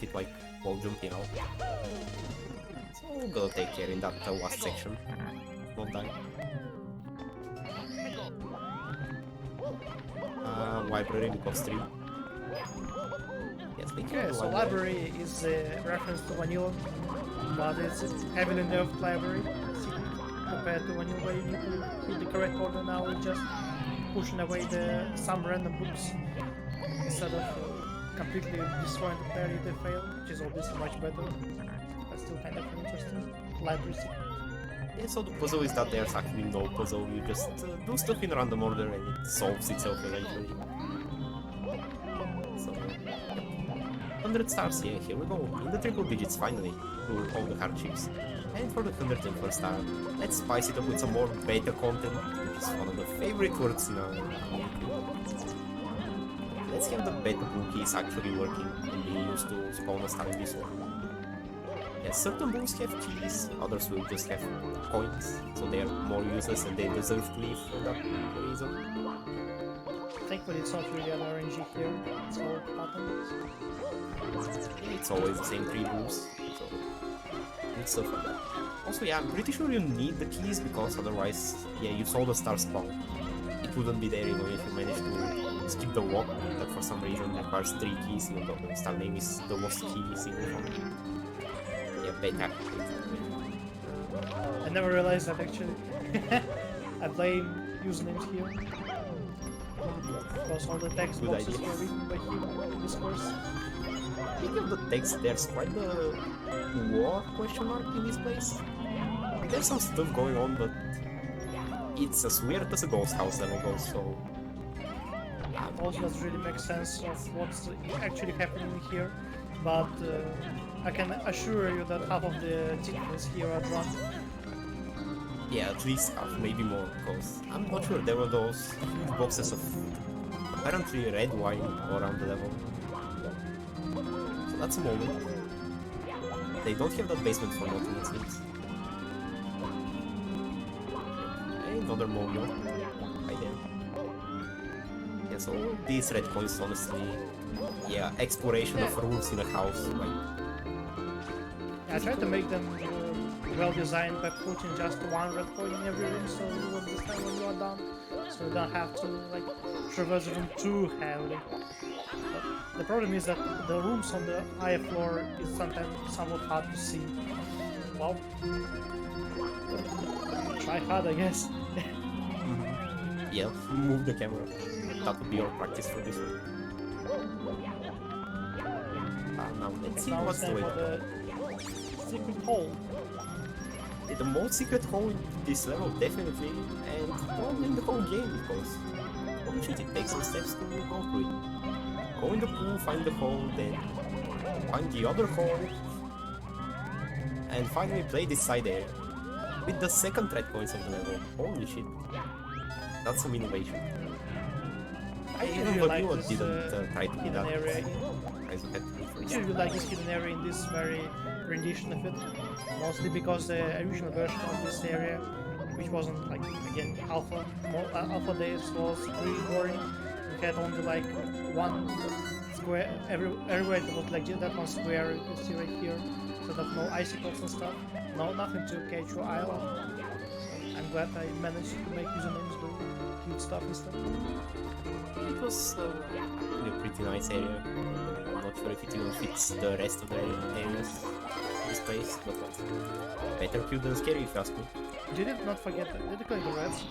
it like wall jump, you know. So we're gonna take care in that last section. Don't die. Library because 3. Yes, they Okay, can so library is a reference to vanilla, but it's heavily nerfed library compared to vanilla where you need to hit the correct order. Now we're just pushing away some random books instead of completely destroying the player if they fail, which is obviously much better, but still kind of interesting library secret. Yeah, so the puzzle is that there's actually no puzzle, you just do stuff in random order and it solves itself eventually. So, 100 stars, yeah, here we go, in the triple digits finally, through all the hardships. And for the 101st star, let's spice it up with some more beta content, which is one of the favorite words in our community. Let's have the beta blue keys actually working and being used to spawn a star in this one. Yeah, certain boosts have keys, others will just have coins, so they are more useless and they deserve to live for that reason. Thankfully it's not really an RNG here, it's all patterns. Yeah, it's always the same 3 boosts, so good stuff like that. Also, yeah, I'm pretty sure you need the keys because otherwise, yeah, you saw the star spawn. It wouldn't be there, you know, if you managed to skip the walk that for some reason requires 3 keys, even though the star name is the most key missing from it. Yeah, beta. I never realized that actually. I blame usernames here. Because all the text Good boxes idea. were written by him in this course. Speaking of the text, there's quite the war question mark in this place. There's some stuff going on, but it's as weird as a ghost house level goes, so... It also doesn't really make sense of what's actually happening here, but I can assure you that half of the tickets here are drunk. Yeah, at least half, maybe more, because I'm not sure there were those huge boxes of apparently red wine around the level. So that's a moment. They don't have that basement for nothing, it seems. Another moment. Right there. Yeah, so these red coins, honestly, yeah, exploration of rooms in a house, like... I tried to make them well designed by putting just one red coin in every room so you understand when you are done, so you don't have to like traverse the room too heavily. But the problem is that the rooms on the higher floor is sometimes somewhat hard to see. Well, try hard, I guess. Yeah, move the camera. That would be our practice for this one. Now let's see Now what's it's the time way. for the secret hole. The most secret hole in this level, definitely, and probably in the whole game, because holy shit, it takes some steps to go through it. Go in the pool, find the hole, then find the other hole, and finally play this side area with the second red coins of the level. Holy shit, that's some innovation. I Even really like Vanilla this didn't try to do hidden that. area. As we had to do for I it. really like this hidden area in this very rendition of it, mostly because the original version of this area, which wasn't like again alpha, alpha days was really boring. We had only like one square everywhere that was like that one square you can see right here, instead of no icicles and stuff, nothing to catch your eye on. I'm glad I managed to make usernames do cute stuff instead. It was actually a pretty nice area. I'm not sure if it even fits the rest of the areas in this place, but better cute than scary if you ask me. Did it not forget that? Did you collect the reds?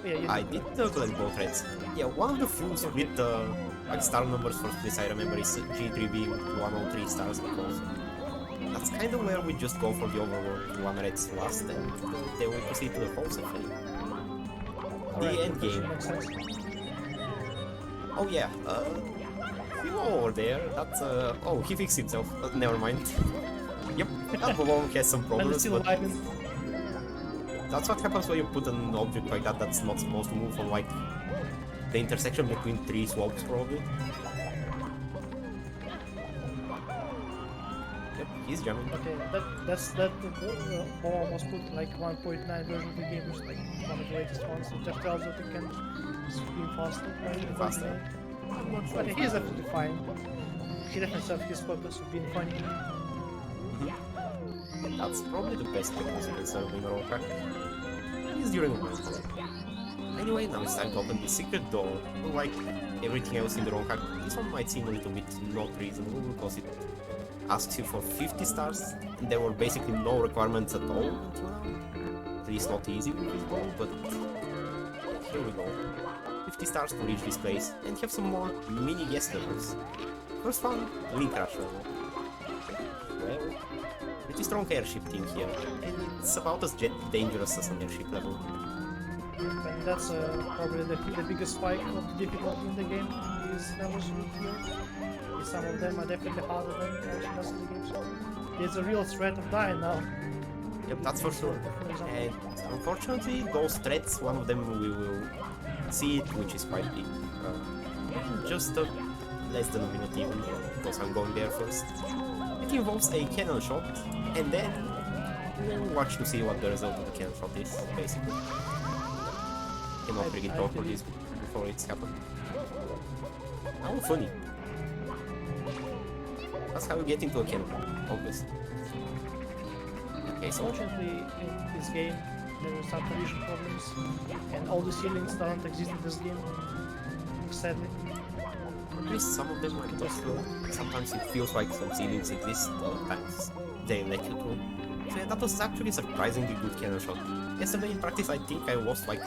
Yeah, you I did collect both reds. Yeah, one of the fools with the like star numbers for this I remember is G3B with 103 stars, because that's kind of where we just go for the overworld, 1 red last, and then we proceed to the house of fate. The end game. Oh yeah, you go over there, that's oh, he fixed himself, never mind. Yep, that balloon has some problems, but that's what happens when you put an object like that that's not supposed to move on like the intersection between 3 slopes probably. Yep, he's jamming. Okay, that ball was put like 1.9 version of the game, which is like one of the latest ones. It just tells that it can spin faster. Faster. I'm not sure. But he's definitely fine. he definitely served his purpose of being funny. That's probably the best purpose you can serve in a roll track. Is during a world. Anyway, now it's time to open the secret door. Like everything else in the roll track, this one might seem a little bit not reasonable because it asks you for 50 stars, and there were basically no requirements at all until now. At least not easy with this goal, but here we go. 50 stars to reach this place, and have some more mini guest levels. First one, Link Rush level. Well, pretty strong airship thing here, and it's about as dangerous as an airship level. And that's probably the biggest spike of the difficulty in the game. These levels here. Some of them are definitely harder than the rest of the game. So there's a real threat of dying now. Yep, that's for sure. And unfortunately, those threats, one of them we will see it, which is quite big. Just less than a minute even, because I'm going there first. It involves a cannon shot, and then we'll watch to see what the result of the cannon shot is, basically. Cannot really talk for this before it's happened. How funny. That's how you get into a cannon, obviously. Okay, so unfortunately, in this game, there are some collision problems, and all the ceilings don't exist in this game, sadly. at least some of them are possible. Sometimes it feels like some ceilings exist, other times they let you through. So yeah, that was actually surprisingly good cannon shot. Yesterday in practice I think I lost like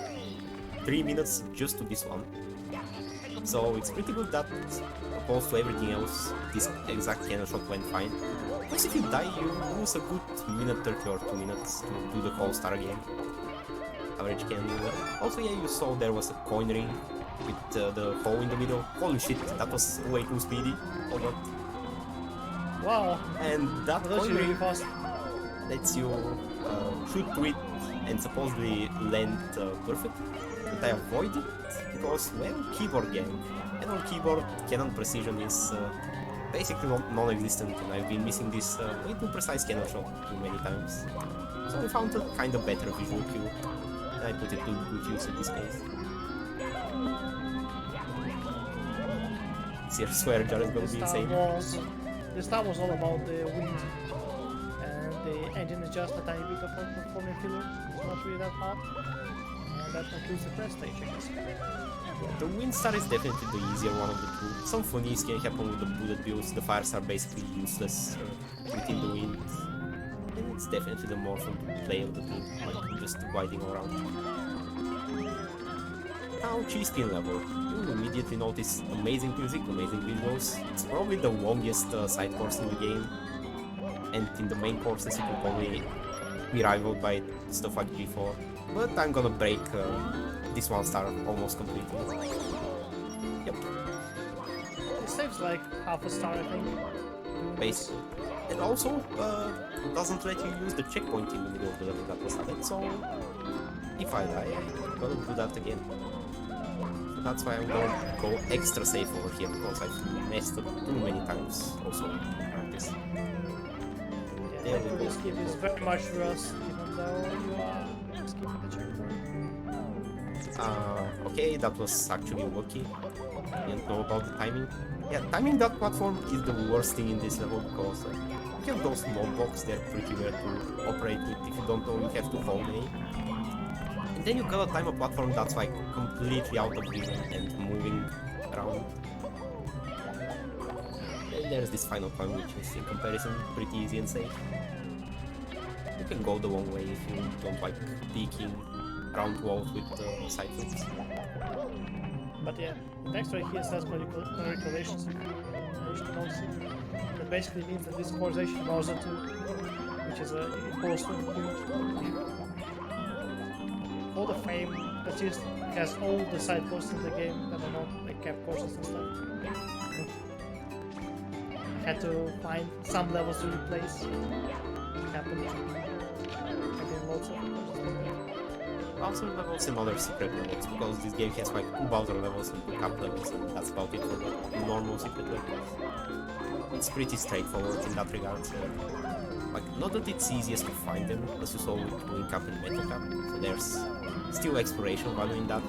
3 minutes just to this one. So it's pretty good that, opposed to everything else, this exact cannon shot went fine. Because if you die, you lose a good minute 30 or 2 minutes to do the whole star game. Average can do well. Also, yeah, you saw there was a coin ring with the hole in the middle. Holy shit, that was way too speedy. Hold on. Wow! And that That's coin really ring fast. lets you shoot through it and supposedly land perfect. But I avoid it because, well, keyboard gang. And on keyboard, cannon precision is basically non-existent, and I've been missing this way too precise cannon shot too many times. So I found a kind of better visual cue, and I put it to good use in this case. See, I swear Jared's gonna be insane. This time was all about the wind, and the engine is just a tiny bit of a performing filler. It's not really that hard, and that concludes the first stage, I guess. The wind star is definitely the easier one of the two. Some funnies can happen with the bullet bills. The fires are basically useless within the wind. And it's definitely the more fun to play of the two, like just gliding around. Now, cheese spin level. You immediately notice amazing music, amazing visuals. It's probably the longest side course in the game. And in the main courses it will probably be rivaled by stuff like G4. But I'm gonna break this one star almost completely. Yep. It saves like half a star, I think. Basically. And also doesn't let you use the checkpoint in the middle of the level that was added, so if I die, I'm gonna do that again. So that's why I'm gonna go extra safe over here, because I've messed up too many times also in practice. Yeah, this game is very much worse, even though you are skipping the checkpoint. Okay, that was actually lucky. Didn't know about the timing. Yeah, timing that platform is the worst thing in this level, because you have those mod blocks, they're pretty weird to operate with. If you don't know, you have to hold A. And then you gotta time a platform that's like completely out of rhythm and moving around. Then there's this final climb, which is in comparison pretty easy and safe. You can go the long way if you don't like peeking round walls with side flips. But yeah, the text right here says congratulations if you don't see. That basically means that this course is actually Bowser 2, which is a course with all the fame that just has all the side courses in the game that are not like cap courses and stuff. Had to find some levels to replace. It happened to be having lots of Bowser levels and other secret levels, because this game has like 2 Bowser levels and 2 Cup levels, and that's about it for the normal secret levels. It's pretty straightforward in that regard, so like, not that it's easiest to find them, as you saw with Wing Cup and Metal Cup, so there's still exploration value in that,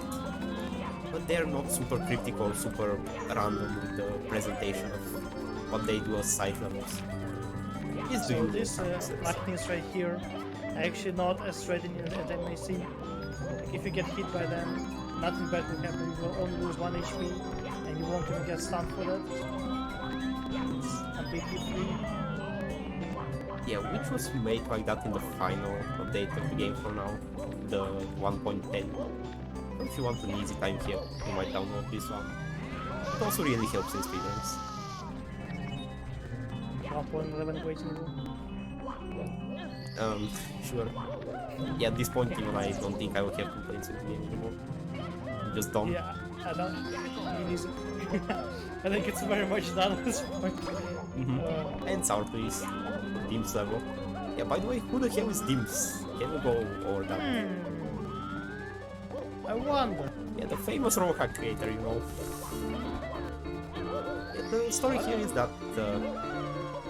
but they're not super cryptic or super random with the presentation of what they do as side levels. Is the So usual this practices. lightnings right here are actually not as threatening as they may seem. Like if you get hit by them, nothing bad will happen. You will only lose 1 HP, and you won't even get stunned for that. It's completely free. Yeah, which was made like that in the final update of the game for now, the 1.10. If you want an easy time here, you might download this one. It also really helps in speedruns. 1.11 waiting room. Sure. Yeah, at this point even I don't think I will have complaints with the game anymore. Just don't. Yeah, I don't. It is. I think it's very much done at this point. And sour please. Dim's level. Yeah, by the way, who the hell is Dims? Can we go over that? I wonder. Yeah, the famous ROM hack creator, you know. Yeah, the story here is that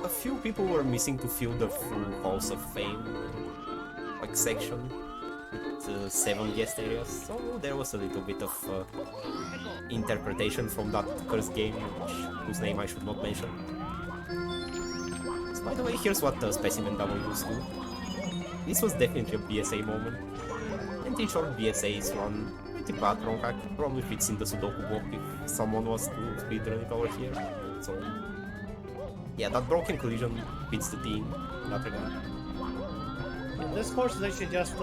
a few people were missing to fill the full Halls of Fame like section with 7 guest areas, so there was a little bit of interpretation from that cursed game, whose name I should not mention. So, by the way, here's what the Specimen W's do. This was definitely a BSA moment. And in short, BSA is one pretty bad ROM hack, probably fits in the Sudoku block if someone was to speedrun it over here. So yeah, that broken collision fits the team in that regard. Yeah, this course is actually just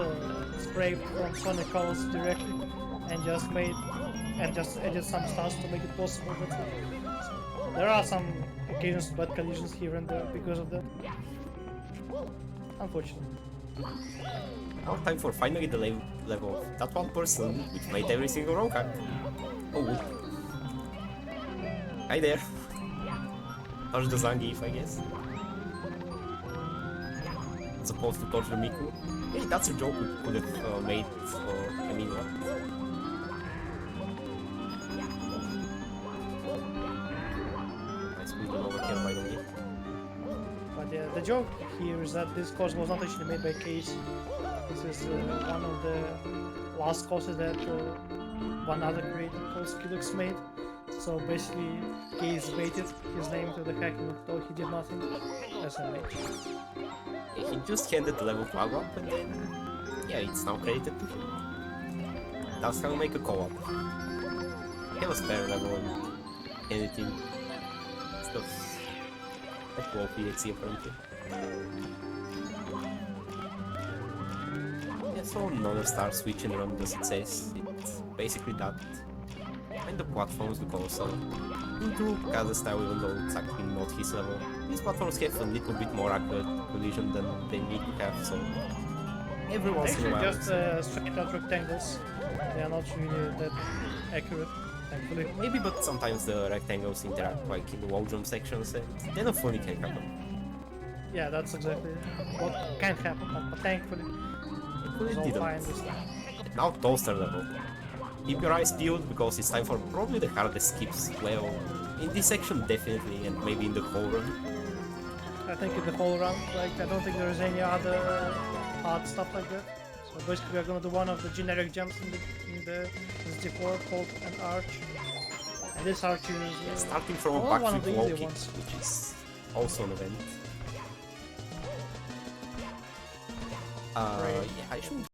scraped from Sonic Colors directly and just added some stars to make it possible. That's it. So, there are some occasions bad collisions here and there because of that. Unfortunately. Now time for finally the level of that one person which made every single ROM hack. Oh. Hi there. Touch the Zangief, I guess. As opposed to touch the Miku. Hey, that's a joke we could have made for, I mean, what? I squeezed them over here, by the way. But yeah, the joke here is that this course was not actually made by Case. This is one of the last courses that one other creator called Skillux made. So basically, Case baited his name to the hacking, though he did nothing as a mage. Yeah, he just handed the level to Aglab and then, yeah, it's now credited to him. That's how we make a co-op. Have a spare level and anything. Stuff. Like low PXE apparently. Yeah, so another star switch and run does it says. It's basically that. And the platforms look also in true Kaza style, even though it's actually not his level. These platforms have a little bit more accurate collision than they need to have, so every once in a while. Just straight out rectangles. They are not really that accurate, thankfully. Maybe, but sometimes the rectangles interact like in the wall jump sections, and then a funny can happen. Yeah, that's exactly what can happen, but thankfully it's all fine this time. Now toaster level. Keep your eyes peeled because it's time for probably the hardest skips. Well, in this section definitely, and maybe in the whole run. I think in the whole run, like I don't think there is any other hard stuff like that. So basically we're gonna do one of the generic jumps in the SD4 called an arch. And this arch is starting from a one of the backflip wall easy kick, ones. which is also an event. Yeah, I should